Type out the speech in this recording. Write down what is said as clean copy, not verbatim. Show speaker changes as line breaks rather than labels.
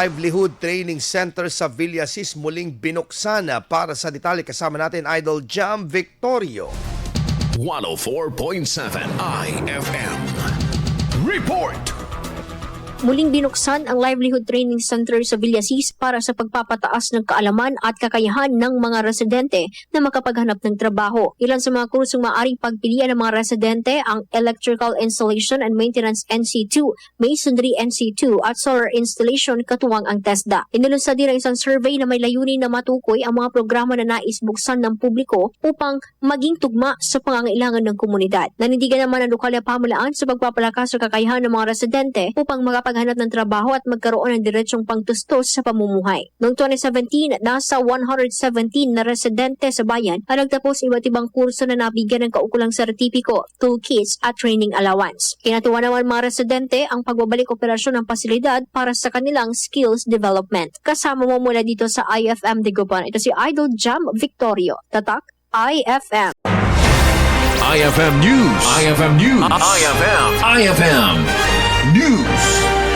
Livelihood Training Center sa Villasis muling binuksan. Para sa detalye kasama natin Idol Jam Victorio.
104.7 IFM Report.
Muling binuksan ang Livelihood Training Center sa Villasis para sa pagpapataas ng kaalaman at kakayahan ng mga residente na makapaghanap ng trabaho. Ilan sa mga kursong maaaring pagpilian ng mga residente ang Electrical Installation and Maintenance NC2, Masonry NC2 at Solar Installation katuwang ang TESDA. Inilunsad din ang isang survey na may layunin na matukoy ang mga programa na nais buksan ng publiko upang maging tugma sa pangangailangan ng komunidad. Nanindigan naman ang lokal na pamahalaan sa pagpapalakas sa kakayahan ng mga residente upang makapaghanap ng trabaho at magkaroon ng diretsong pangtustos sa pamumuhay. Noong 2017, nasa 117 na residente sa bayan ang nagtapos iba't ibang kurso na nabigyan ng kaukulang sertipiko, toolkits at training allowance. Kinatuwa naman mga residente ang pagbabalik operasyon ng pasilidad para sa kanilang skills development. Kasama mo mula dito sa IFM Digupan. Ito si Idol Jam Victorio. Tatak IFM.
IFM News. IFM News. IFM News.